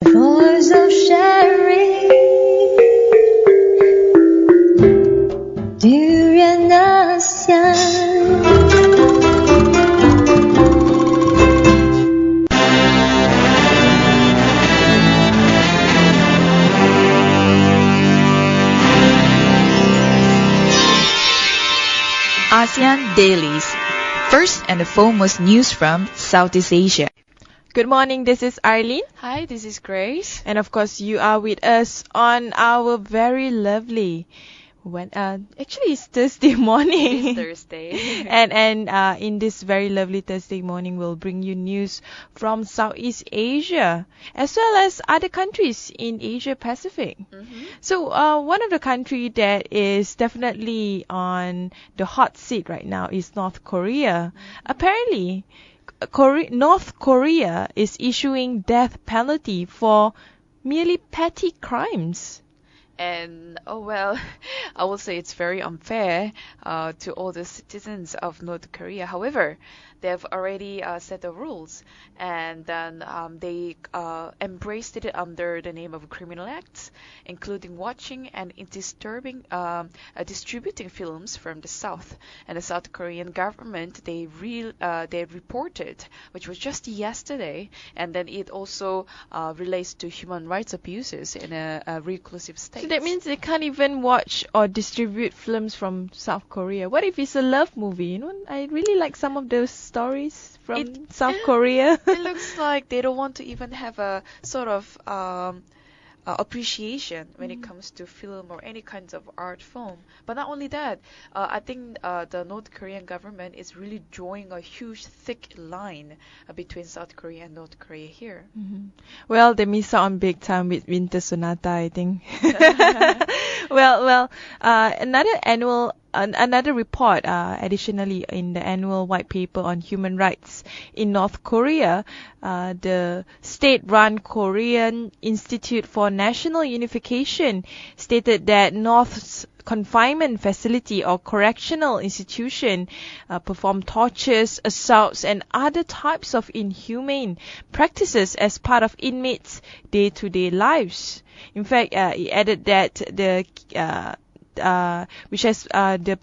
Voice of sharing, 旅人那乡。ASEAN Dailies. First and foremost news from Southeast Asia. Good morning, this is Arlene. Hi, this is Grace. And of course, you are with us on our very lovely, actually it's Thursday morning. It is Thursday. and in this very lovely Thursday morning, we'll bring you news from Southeast Asia, as well as other countries in Asia Pacific. Mm-hmm. So one of the country that is definitely on the hot seat right now is North Korea. Apparently, North Korea is issuing death penalty for merely petty crimes. And, I will say it's very unfair to all the citizens of North Korea. However, they have already set the rules, and then they embraced it under the name of criminal acts, including watching and distributing films from the South. And the South Korean government, they reported, which was just yesterday, and then it also relates to human rights abuses in a reclusive state. So that means they can't even watch or distribute films from South Korea. What if it's a love movie? You know, I really like some of those stories from South Korea. It looks like they don't want to even have a sort of appreciation when it comes to film or any kinds of art form. But not only that, I think the North Korean government is really drawing a huge, thick line between South Korea and North Korea here. Mm-hmm. Well, they miss out on big time with Winter Sonata, I think. Another report, additionally, in the annual white paper on human rights in North Korea, the state-run Korean Institute for National Unification stated that North's confinement facility or correctional institution perform tortures, assaults, and other types of inhumane practices as part of inmates' day-to-day lives. In fact, it added that the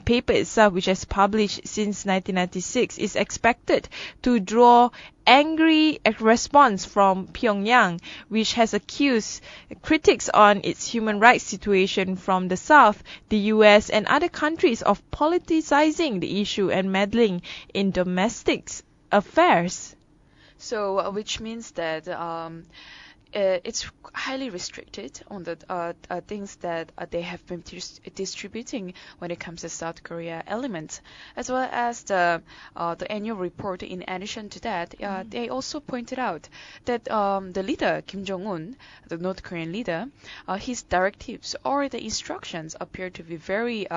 paper itself, which has published since 1996, is expected to draw angry response from Pyongyang, which has accused critics on its human rights situation from the South, the US, and other countries of politicizing the issue and meddling in domestic affairs. So, which means that it's highly restricted on the things that they have been distributing when it comes to South Korea elements, as well as the annual report. In addition to that, they also pointed out that the leader Kim Jong-un, the North Korean leader, his directives or the instructions appear to be very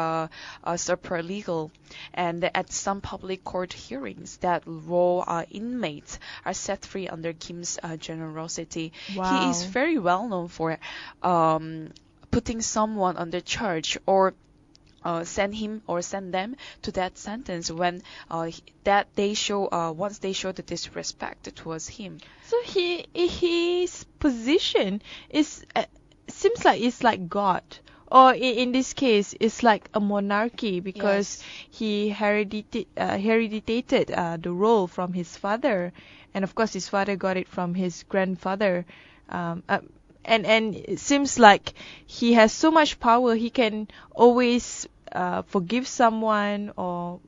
super legal, and at some public court hearings, that raw inmates are set free under Kim's generosity. Wow. He is very well known for putting someone under charge or send them to that sentence when that they show once they show the disrespect towards him. So his position is seems like it's like God. Or in this case, it's like a monarchy because he heredited the role from his father, and of course his father got it from his grandfather. And it seems like he has so much power, he can always forgive someone or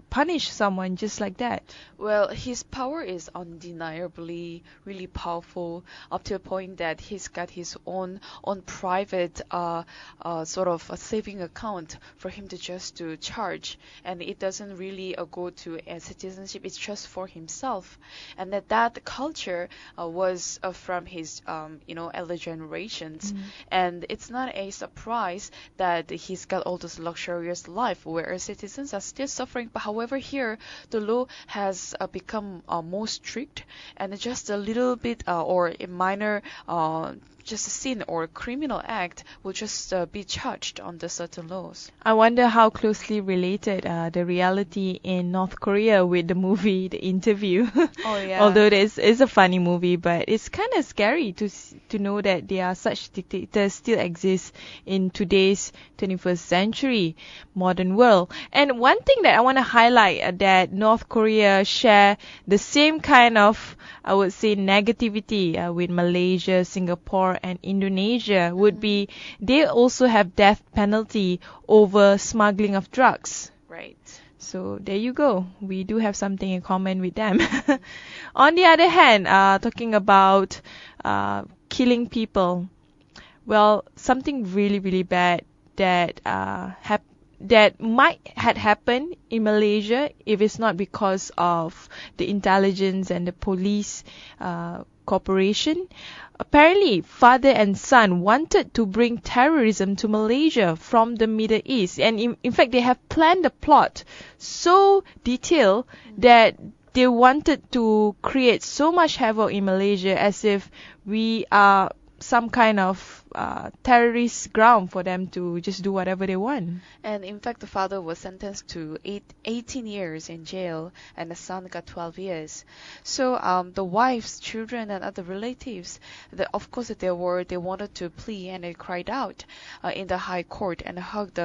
punish someone just like that. Well, his power is undeniably really powerful, up to a point that he's got his own private sort of a saving account for him to just to charge, and it doesn't really go to citizenship. It's just for himself, and that culture was from his elder generations, and it's not a surprise that he's got all this luxurious life where citizens are still suffering. But however, However, here the law has become more strict, and just a little bit or a minor just a sin or a criminal act will just be charged under certain laws. I wonder how closely related the reality in North Korea with the movie The Interview. Oh yeah. Although this is a funny movie, but it's kind of scary to know that there are such dictators still exist in today's 21st century modern world. And one thing that I want to highlight that North Korea share the same kind of, I would say, negativity with Malaysia, Singapore, and Indonesia would be they also have death penalty over smuggling of drugs. Right. So there you go. We do have something in common with them. On the other hand, talking about killing people, well, something really, really bad that that might had happened in Malaysia if it's not because of the intelligence and the police cooperation. Apparently, father and son wanted to bring terrorism to Malaysia from the Middle East. And in fact, they have planned the plot so detailed that they wanted to create so much havoc in Malaysia as if we are some kind of terrorist ground for them to just do whatever they want. And in fact, the father was sentenced to 18 years in jail, and the son got 12 years. So the wives, children, and other relatives, of course, they wanted to plea, and they cried out in the high court and hugged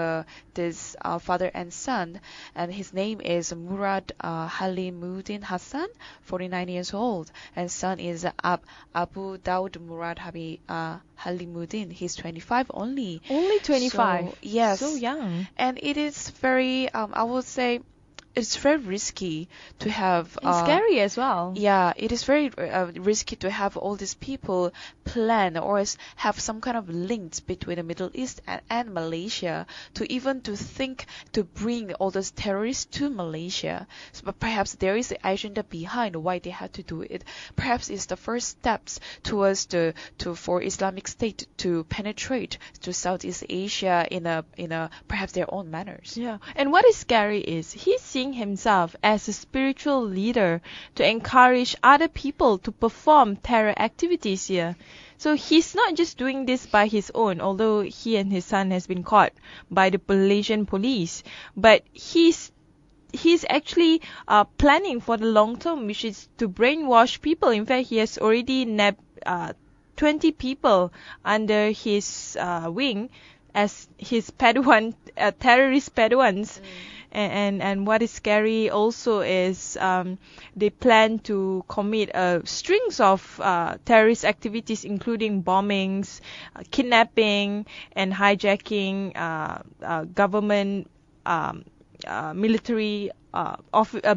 this father and son. And his name is Murad Halimuddin Hassan, 49 years old, and son is Abu Daud Murad Halimuddin. He's 25 only. Only 25? So, yes. So young. And it is very, I would say, it's very risky to have... and scary as well. Yeah, it is very risky to have all these people plan or have some kind of links between the Middle East and Malaysia to even to think to bring all those terrorists to Malaysia. So, but perhaps there is an agenda behind why they had to do it. Perhaps it's the first steps towards for Islamic State to penetrate to Southeast Asia in a perhaps their own manners. Yeah. And what is scary is he's seeing himself as a spiritual leader to encourage other people to perform terror activities here. So he's not just doing this by his own, although he and his son has been caught by the Malaysian police, but he's actually planning for the long term, which is to brainwash people. In fact, he has already nabbed 20 people under his wing as his Padawan, terrorist Padawans. And what is scary also is they plan to commit strings of terrorist activities, including bombings, kidnapping, and hijacking government, military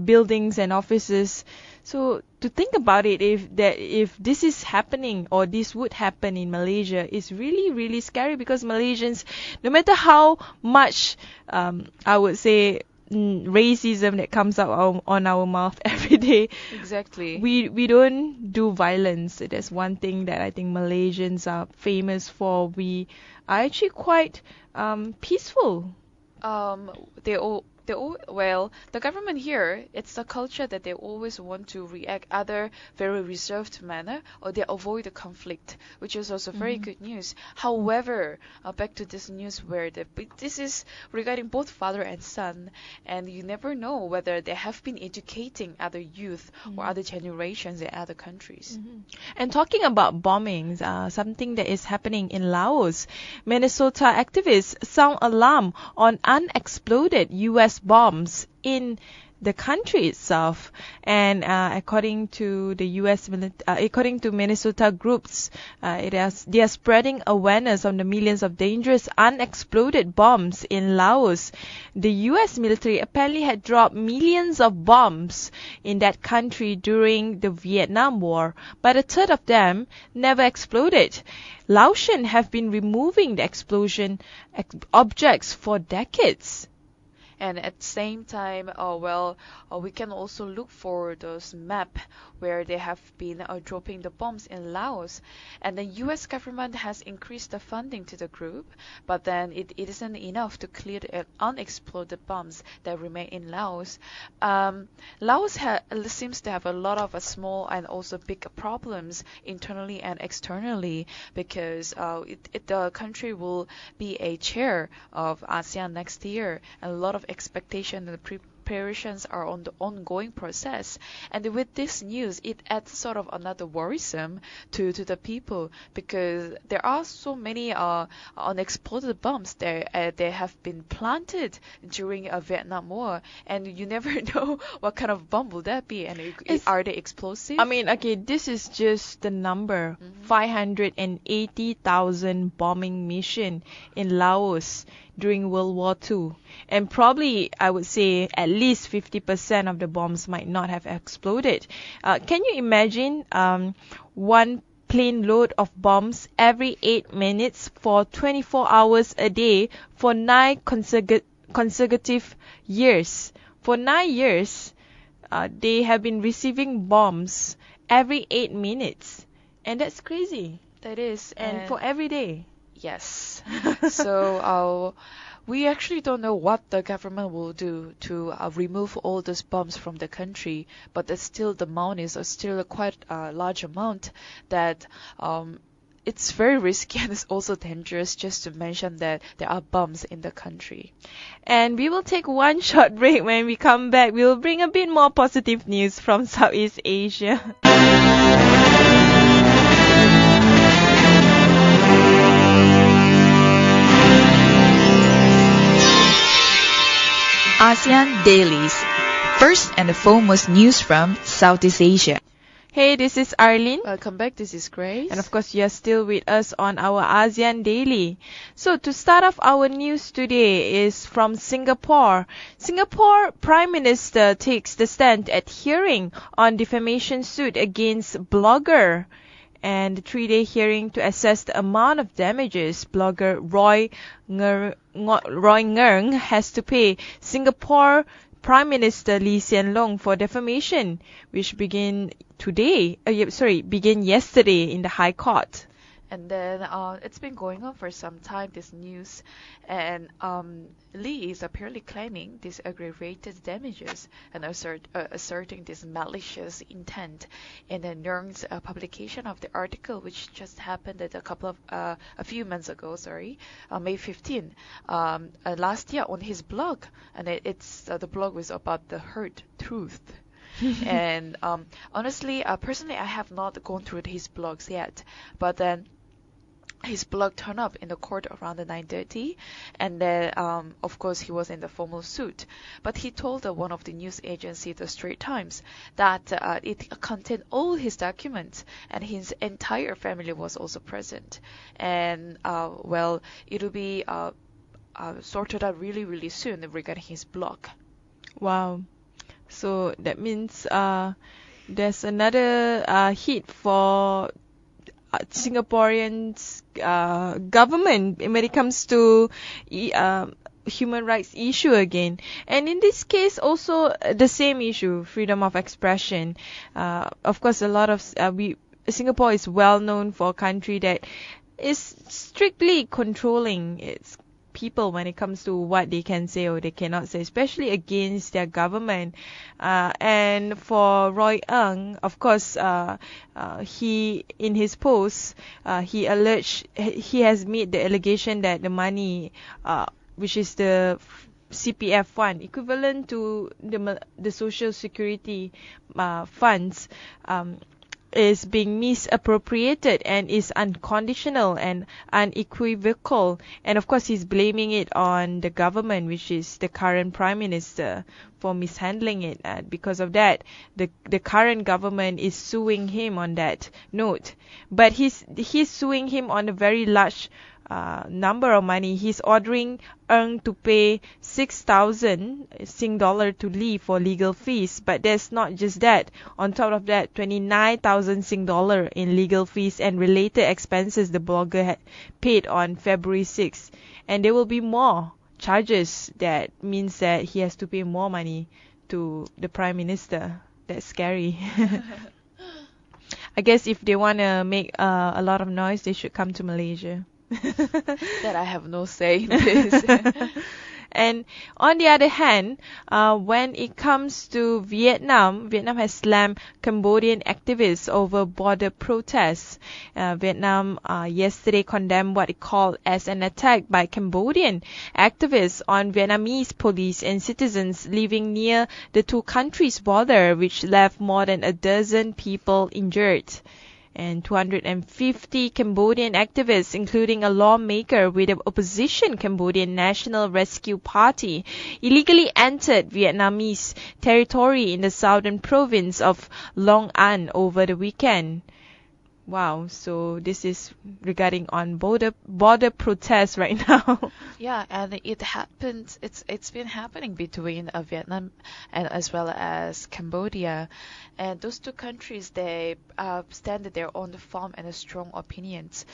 buildings and offices. So to think about it, if this is happening or this would happen in Malaysia, is really, really scary, because Malaysians, no matter how much I would say racism that comes out on our mouth every day, exactly, we don't do violence. That's one thing that I think Malaysians are famous for. We are actually quite peaceful. Well, the government here, it's the culture that they always want to react either very reserved manner or they avoid the conflict, which is also very good news. However, back to this news where this is regarding both father and son, and you never know whether they have been educating other youth or other generations in other countries. And talking about bombings, something that is happening in Laos, Minnesota activists sound alarm on unexploded U.S. bombs in the country itself. And according to the according to Minnesota groups, they are spreading awareness on the millions of dangerous unexploded bombs in Laos. The U.S. military apparently had dropped millions of bombs in that country during the Vietnam War, but a third of them never exploded. Laotians have been removing the explosion objects for decades. And at the same time, we can also look for those map where they have been dropping the bombs in Laos. And the U.S. government has increased the funding to the group, but then it isn't enough to clear the unexploded bombs that remain in Laos. Laos seems to have a lot of small and also big problems internally and externally, because the country will be a chair of ASEAN next year, and a lot of expectation and preparations are on the ongoing process. And with this news, it adds sort of another worrisome to the people, because there are so many unexploded bombs there. They have been planted during a Vietnam War, and you never know what kind of bomb will that be, and are they explosive? I mean, okay, this is just the number. 580,000 bombing mission in Laos during World War II. And probably, I would say, at least 50% of the bombs might not have exploded. Can you imagine one plane load of bombs every 8 minutes for 24 hours a day for 9 consecutive years? For 9 years, they have been receiving bombs every 8 minutes. And that's crazy. That is. And for every day. Yes. So we actually don't know what the government will do to remove all those bombs from the country, but that's still, the amount is still a quite large amount that it's very risky, and it's also dangerous just to mention that there are bombs in the country. And we will take one short break. When we come back, we will bring a bit more positive news from Southeast Asia. ASEAN Dailies, first and foremost news from Southeast Asia. Hey, this is Arlene. Welcome back, this is Grace. And of course, you're still with us on our ASEAN Daily. So to start off our news today is from Singapore. Singapore Prime Minister takes the stand at hearing on defamation suit against blogger. And the 3-day hearing to assess the amount of damages blogger Roy Ngeung has to pay Singapore Prime Minister Lee Hsien Loong for defamation, which began yesterday in the High Court. And then it's been going on for some time, this news, and Lee is apparently claiming these aggravated damages and asserting this malicious intent. And then Ngeung's publication of the article, which just happened at a few months ago, May 15, last year on his blog, and the blog was about the hurt truth. And honestly, personally, I have not gone through his blogs yet, but then his blog turned up in the court around 9:30, and then of course he was in the formal suit, but he told one of the news agency, the Straits Times, that it contained all his documents, and his entire family was also present, and it'll be sorted out really, really soon regarding his blog. Wow. So that means there's another hit for Singaporeans government when it comes to human rights issue again. And in this case also the same issue, freedom of expression. Of course, a lot of Singapore is well known for a country that is strictly controlling its people when it comes to what they can say or they cannot say, especially against their government. And for Roy Ng, of course, he in his post he has made the allegation that the money, which is the CPF fund, equivalent to the Social Security funds, is being misappropriated and is unconditional and unequivocal. And of course, he's blaming it on the government, which is the current Prime Minister, for mishandling it. And because of that, the current government is suing him on that note. But he's suing him on a very large number of money. He's ordering Ng to pay 6,000 Sing dollar to Lee for legal fees. But there's not just that. On top of that, 29,000 Sing dollar in legal fees and related expenses the blogger had paid on February 6th. And there will be more charges, that means that he has to pay more money to the prime minister. That's scary. I guess if they want to make a lot of noise, they should come to Malaysia. That I have no say in this. And on the other hand, when it comes to Vietnam has slammed Cambodian activists over border protests. Vietnam yesterday condemned what it called as an attack by Cambodian activists on Vietnamese police and citizens living near the two countries' border, which left more than a dozen people injured. And 250 Cambodian activists, including a lawmaker with the opposition Cambodian National Rescue Party, illegally entered Vietnamese territory in the southern province of Long An over the weekend. Wow, so this is regarding on border protests right now. Yeah, and it happened. It's been happening between Vietnam and as well as Cambodia, and those two countries, they stand their own firm and strong opinions,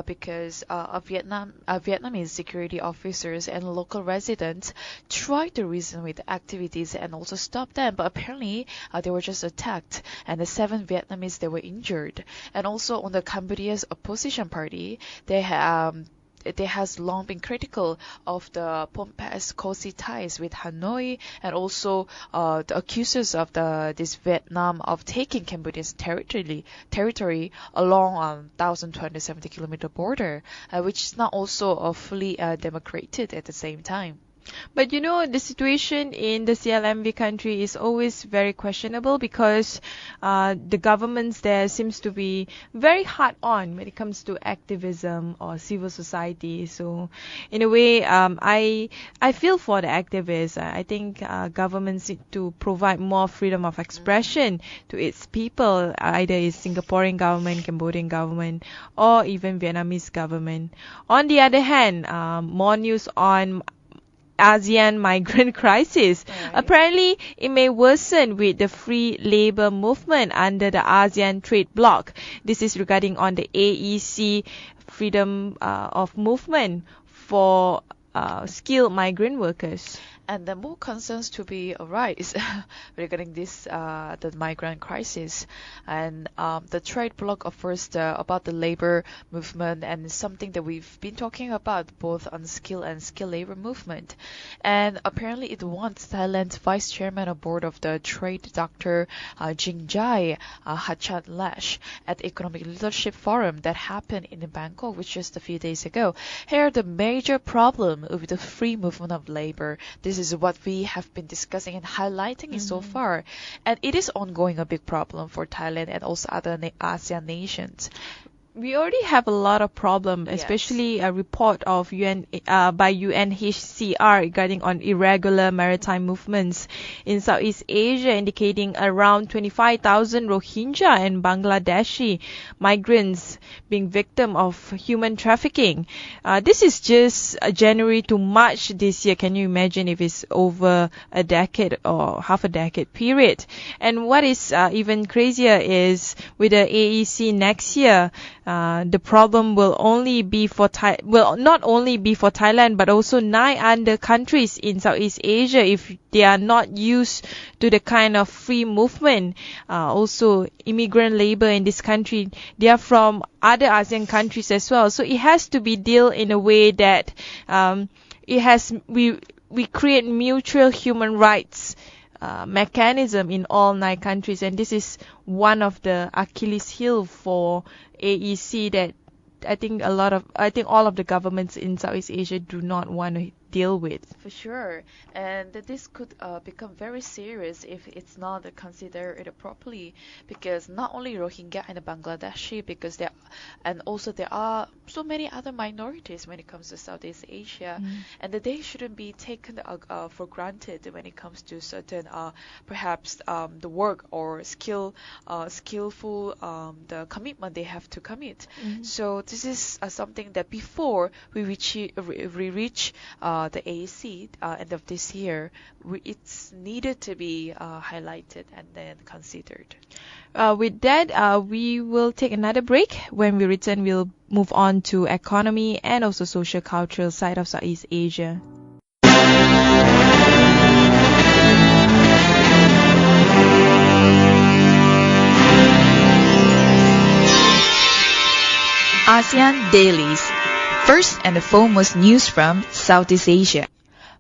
because Vietnamese security officers and local residents tried to reason with the activities and also stop them, but apparently they were just attacked, and the 7 Vietnamese, they were injured. And also on the Cambodia's opposition party, they has long been critical of the Pompeii's cozy ties with Hanoi, and also the accusers of this Vietnam of taking Cambodia's territory along 1,270-kilometer border, which is not also fully democratic at the same time. But you know, the situation in the CLMV country is always very questionable, because the governments there seems to be very hard on when it comes to activism or civil society. So in a way, I feel for the activists. I think governments need to provide more freedom of expression to its people, either it's Singaporean government, Cambodian government, or even Vietnamese government. On the other hand, more news on ASEAN migrant crisis. Right. Apparently, it may worsen with the free labor movement under the ASEAN trade bloc. This is regarding on the AEC freedom of movement for skilled migrant workers. And the more concerns to be arise regarding this the migrant crisis, and the trade bloc offers about the labor movement, and something that we've been talking about both unskilled and skilled labor movement. And apparently it wants Thailand's vice chairman of board of the trade, Dr. Jingjai Hachatlash, at Economic Leadership Forum that happened in Bangkok, which just a few days ago. Here, the major problem with the free movement of labor. This is what we have been discussing and highlighting so far, and it is ongoing a big problem for Thailand and also other ASEAN nations. We already have a lot of problems, Yes. especially a report of by UNHCR regarding on irregular maritime movements in Southeast Asia, indicating around 25,000 Rohingya and Bangladeshi migrants being victim of human trafficking. This is just January to March this year. Can you imagine if it's over a decade or half a decade period? And what is even crazier is with the AEC next year, the problem will only be for not only be for Thailand, but also 9 other countries in Southeast Asia if they are not used to the kind of free movement. Also, immigrant labor in this country, they are from other ASEAN countries as well. So it has to be dealt in a way that we create mutual human rights mechanism in all 9 countries, and this is one of the Achilles heel for AEC that I think all of the governments in Southeast Asia do not want to deal with. For sure, and that this could become very serious if it's not considered properly, because not only Rohingya and Bangladeshi, because and also there are so many other minorities when it comes to Southeast Asia, and that they shouldn't be taken for granted when it comes to certain perhaps the work or skillful the commitment they have to commit. So this is something that before we reach the AEC end of this year, it's needed to be highlighted and then considered. With that, we will take another break. When we return, we'll move on to economy and also social cultural side of Southeast Asia. ASEAN Dailies, first and foremost news from Southeast Asia.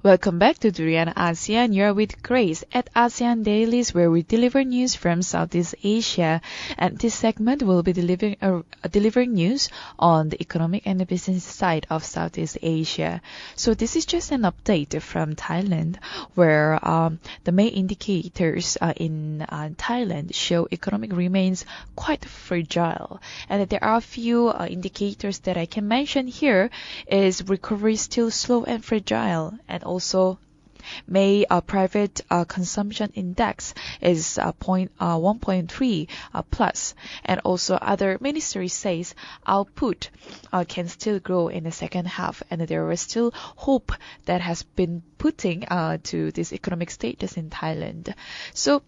Welcome back to Durian ASEAN. You're with Grace at ASEAN Dailies, where we deliver news from Southeast Asia. And this segment will be delivering news on the economic and the business side of Southeast Asia. So this is just an update from Thailand, where the main indicators in Thailand show economic remains quite fragile. And there are a few indicators that I can mention here. Is recovery still slow and fragile, and also May private consumption index is 1.3 plus, and also other ministry says output can still grow in the second half, and there is still hope that has been putting to this economic status in Thailand. So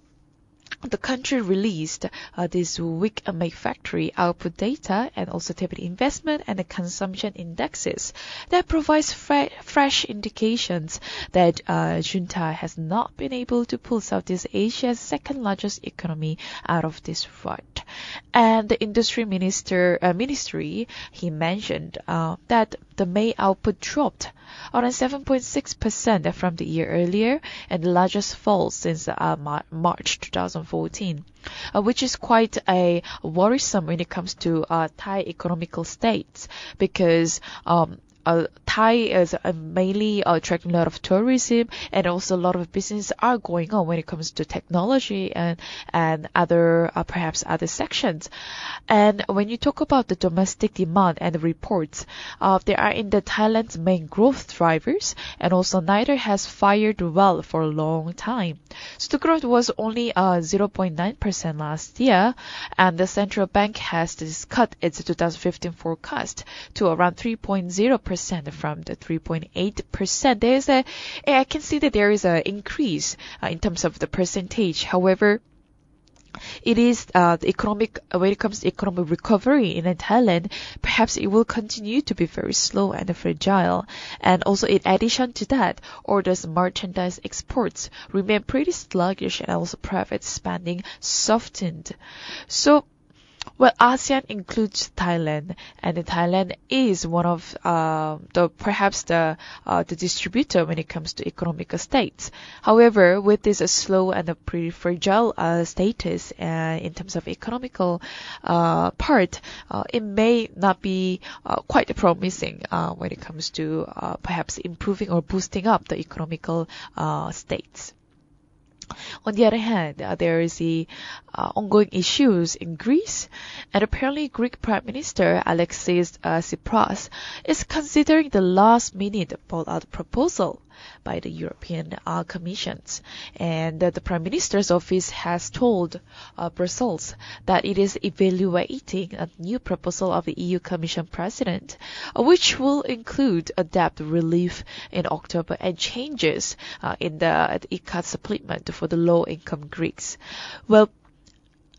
the country released this week manufacturing output data and also tepid investment and the consumption indexes that provides fresh indications that junta has not been able to pull Southeast Asia's second largest economy out of this rut. And the industry ministry, he mentioned that the May output dropped around 7.6% from the year earlier, and the largest fall since March 2014, which is quite a worrisome when it comes to Thai economical states, because Thai is mainly attracting a lot of tourism, and also a lot of business are going on when it comes to technology and other perhaps other sections. And when you talk about the domestic demand and the reports, they are in the Thailand's main growth drivers, and also neither has fired well for a long time. So the growth was only 0.9% last year, and the central bank has cut its 2015 forecast to around 3.0% from the 3.8%. I can see that there is an increase in terms of the percentage. However, it is the economic, when it comes to economic recovery in Thailand, perhaps it will continue to be very slow and fragile. And also in addition to that, orders merchandise exports remain pretty sluggish, and also private spending softened. So, well, ASEAN includes Thailand, and Thailand is one of the distributor when it comes to economic states. However, with this slow and a pretty fragile status in terms of economical part, it may not be quite promising when it comes to perhaps improving or boosting up the economical states. On the other hand, there is the ongoing issues in Greece, and apparently Greek Prime Minister Alexis Tsipras is considering the last-minute pull-out proposal by the European Commissions. And the Prime Minister's office has told Brussels that it is evaluating a new proposal of the EU Commission President, which will include a debt relief in October and changes in the ICAT supplement for the low-income Greeks. Well,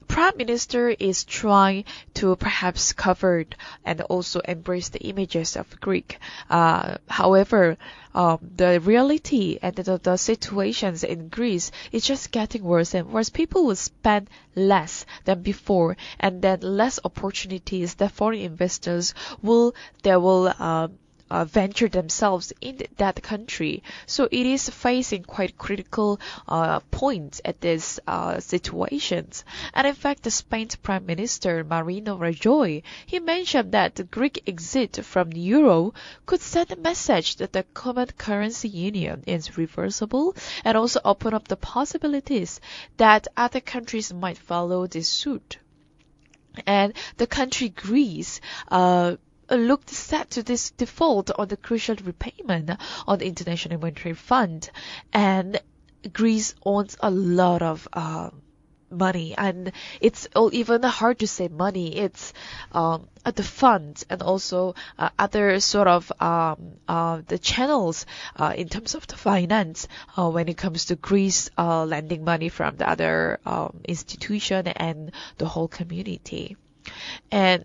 Prime Minister is trying to perhaps cover and also embrace the images of Greek. However, the reality and the situations in Greece is just getting worse and worse. People will spend less than before, and then less opportunities that foreign investors will venture themselves in that country. So it is facing quite critical points at these situations. And in fact, the Spain's Prime Minister Mariano Rajoy, he mentioned that the Greek exit from the euro could send a message that the common currency union is reversible, and also open up the possibilities that other countries might follow this suit. And the country Greece looked set to this default on the crucial repayment on the International Monetary Fund, and Greece owns a lot of money, and it's even hard to say money. It's the funds and also other sort of the channels in terms of the finance when it comes to Greece lending money from the other institution and the whole community. And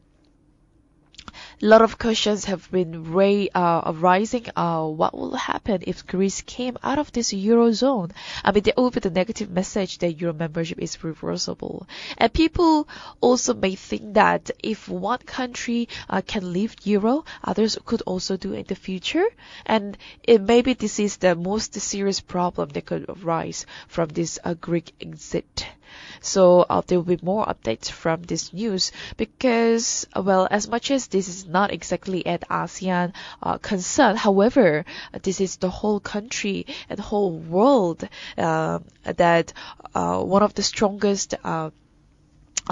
A lot of questions have been rising. What will happen if Greece came out of this Eurozone? I mean, they opened a negative message that Euro membership is reversible. And people also may think that if one country can leave Euro, others could also do in the future. And maybe this is the most serious problem that could arise from this Greek exit. So there will be more updates from this news because, well, as much as this is not exactly an ASEAN concern, however, this is the whole country and whole world that one of the strongest I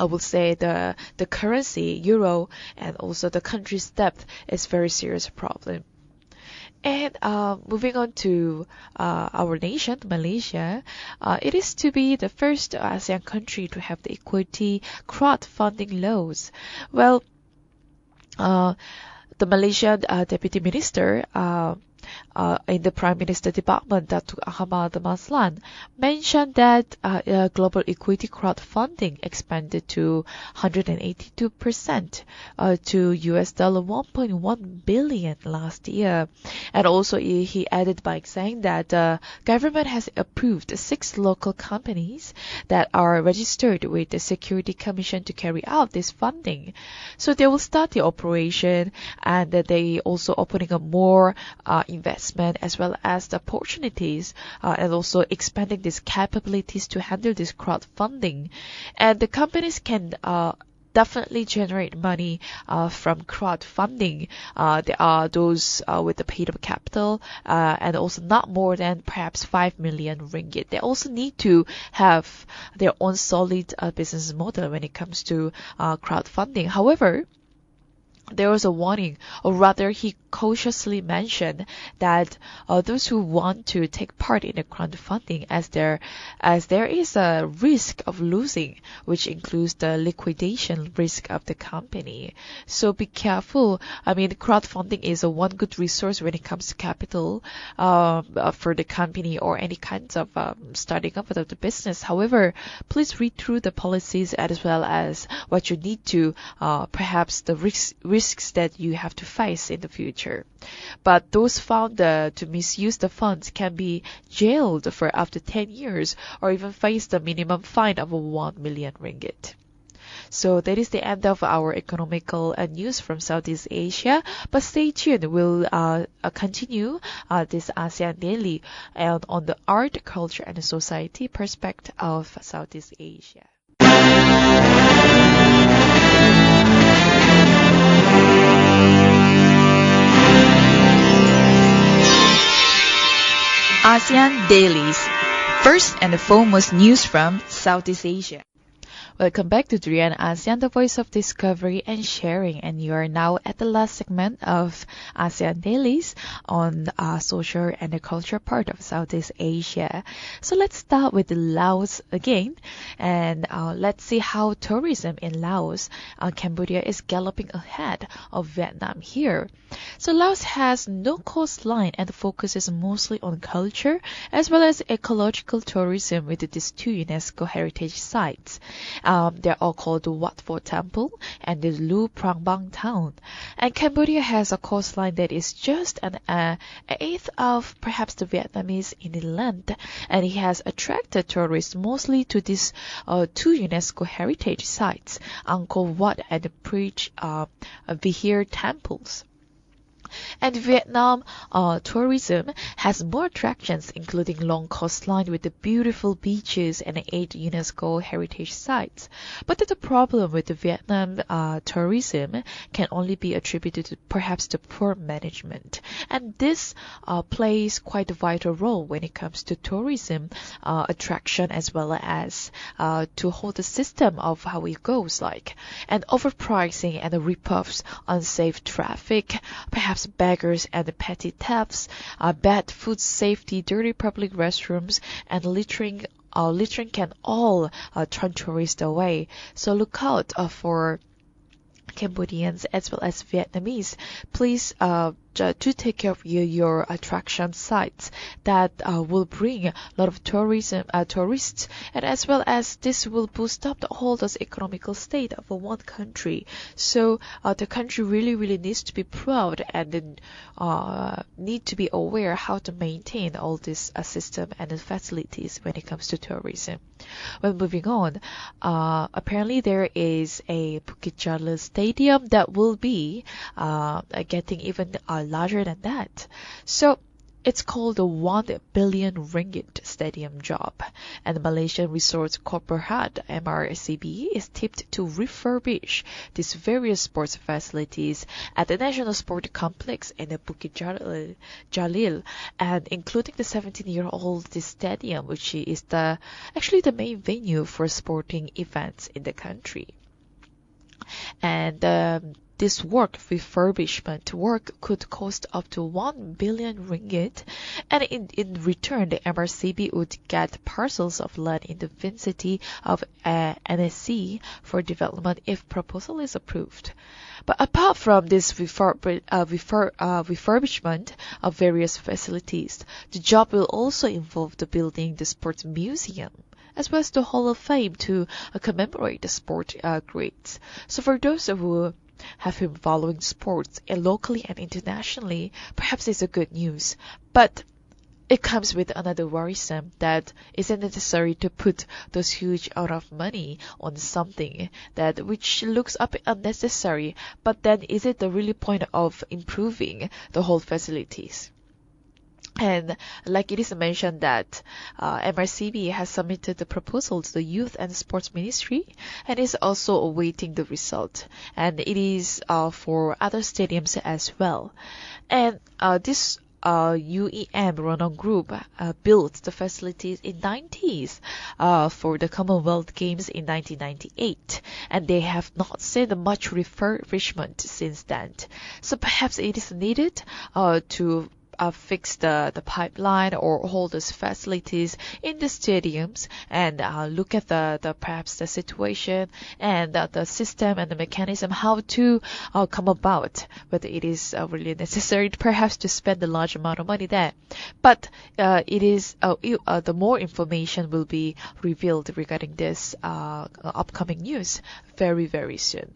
would say the currency, euro, and also the country's debt is very serious problem. And moving on to our nation, Malaysia, it is to be the first ASEAN country to have the equity crowdfunding laws. Well, the Malaysian Deputy Minister in the Prime Minister Department, Datuk Ahmad Maslan, mentioned that global equity crowdfunding expanded to 182% to US dollar 1.1 billion last year. And also he added by saying that the government has approved 6 local companies that are registered with the Security Commission to carry out this funding. So they will start the operation, and they also opening up more investment as well as the opportunities and also expanding these capabilities to handle this crowdfunding. And the companies can definitely generate money from crowdfunding. There are those with the paid-up capital and also not more than perhaps 5 million ringgit. They also need to have their own solid business model when it comes to crowdfunding. However, there was a warning, or rather he cautiously mentioned that those who want to take part in the crowdfunding, as there is a risk of losing, which includes the liquidation risk of the company. So be careful. I mean, crowdfunding is a one good resource when it comes to capital for the company or any kinds of starting up with the business. However, please read through the policies as well as what you need to perhaps the risks that you have to face in the future. But those found to misuse the funds can be jailed for up to 10 years or even face the minimum fine of 1 million ringgit. So that is the end of our economical news from Southeast Asia. But stay tuned. We'll continue this ASEAN Daily on the art, culture, and society perspective of Southeast Asia. ASEAN Dailies, first and foremost news from Southeast Asia. Welcome back to Drian ASEAN, the voice of discovery and sharing. And you are now at the last segment of ASEAN Dailies on social and the culture part of Southeast Asia. So let's start with Laos again. And let's see how tourism in Laos, Cambodia is galloping ahead of Vietnam here. So Laos has no coastline and focuses mostly on culture as well as ecological tourism with these 2 UNESCO heritage sites. They're all called the Wat Pho Temple and the Lu Prang Bang town. And Cambodia has a coastline that is just an eighth of perhaps the Vietnamese in the land, and it has attracted tourists mostly to these 2 UNESCO heritage sites, Angkor Wat and the Preach Vihir temples. And Vietnam tourism has more attractions, including long coastline with the beautiful beaches and 8 UNESCO heritage sites. But the problem with the Vietnam tourism can only be attributed to perhaps the poor management. And this plays quite a vital role when it comes to tourism attraction as well as to hold the system of how it goes like. And overpricing and the rip-offs, unsafe traffic, perhaps beggars and petty thefts, bad food safety, dirty public restrooms, and littering can all turn tourists away. So look out for Cambodians as well as Vietnamese. Please to take care of your attraction sites that will bring a lot of tourists, and as well as this will boost up the whole economical state of one country. So the country really needs to be proud and then need to be aware how to maintain all this system and the facilities when it comes to tourism. Well, moving on, apparently there is a Bukit Jalil stadium that will be getting even larger than that. So it's called the 1 billion ringgit stadium job, and the Malaysian Resorts Corporate MRCB is tipped to refurbish these various sports facilities at the National Sport Complex in the Bukit Jalil, and including the 17-year-old stadium, which is actually the main venue for sporting events in the country. And this refurbishment work could cost up to 1 billion ringgit, and in return, the MRCB would get parcels of land in the vicinity of NSC for development if proposal is approved. But apart from this refurbishment of various facilities, the job will also involve the building the sports museum, as well as the Hall of Fame to commemorate the sport greats. So for those who have been following sports locally and internationally, perhaps it's a good news. But it comes with another worrisome that isn't necessary to put those huge amount of money on something which looks a bit unnecessary, but then is it the really point of improving the whole facilities? And like it is mentioned that MRCB has submitted the proposal to the Youth and Sports Ministry and is also awaiting the result. And it is for other stadiums as well. And this UEM Ronong Group built the facilities in 90s for the Commonwealth Games in 1998, and they have not seen much refurbishment since then. So perhaps it is needed to fix the pipeline or hold those facilities in the stadiums and look at the perhaps the situation and the system and the mechanism how to come about whether it is really necessary perhaps to spend a large amount of money there. But the more information will be revealed regarding this upcoming news very soon.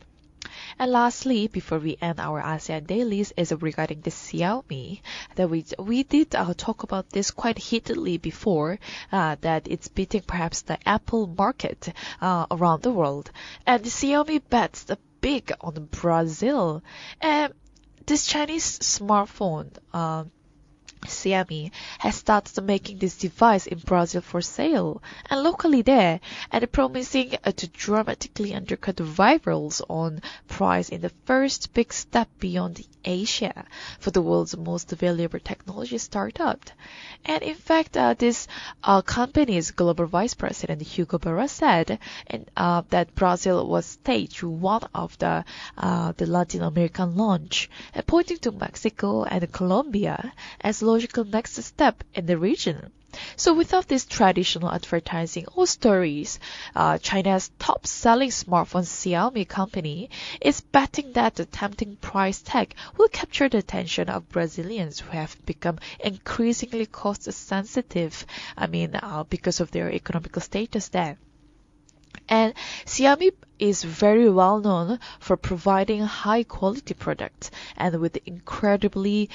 And lastly, before we end our ASEAN dailies, is regarding the Xiaomi that we did talk about this quite heatedly before, that it's beating perhaps the Apple market around the world, and the Xiaomi bets the big on Brazil. And this Chinese smartphone Xiaomi has started making this device in Brazil for sale and locally there, and promising to dramatically undercut the rivals on price in the first big step beyond Asia for the world's most valuable technology startup. And in fact, this company's global vice president Hugo Barra said that Brazil was stage one of the Latin American launch, pointing to Mexico and Colombia as logical next step in the region. So without this traditional advertising or stories, China's top-selling smartphone Xiaomi company is betting that the tempting price tag will capture the attention of Brazilians who have become increasingly cost-sensitive, because of their economical status there. And Xiaomi is very well known for providing high-quality products and with incredibly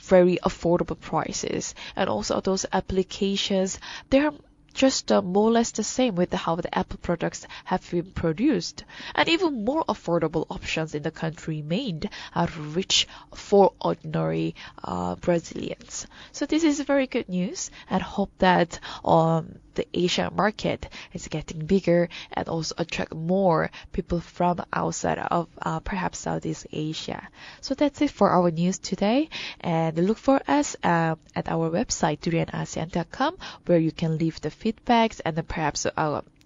very affordable prices, and also those applications, they're just more or less the same with how the Apple products have been produced, and even more affordable options in the country remained are rich for ordinary Brazilians. So this is very good news, and hope that the Asian market is getting bigger and also attract more people from outside of perhaps Southeast Asia. So that's it for our news today, and look for us at our website durianasean.com, where you can leave the feedbacks and then perhaps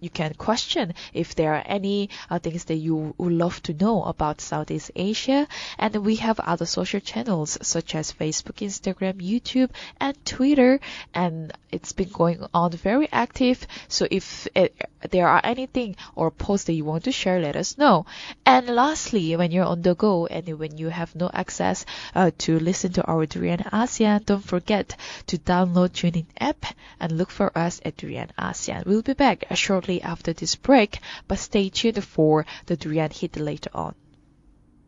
you can question if there are any things that you would love to know about Southeast Asia. And we have other social channels such as Facebook, Instagram, YouTube, and Twitter. And it's been going on very active. So if there are anything or posts that you want to share, let us know. And lastly, when you're on the go and when you have no access to listen to our Durian ASEAN, don't forget to download TuneIn app and look for us at Durian ASEAN. We'll be back shortly after this break, but stay tuned for the Durian hit later on.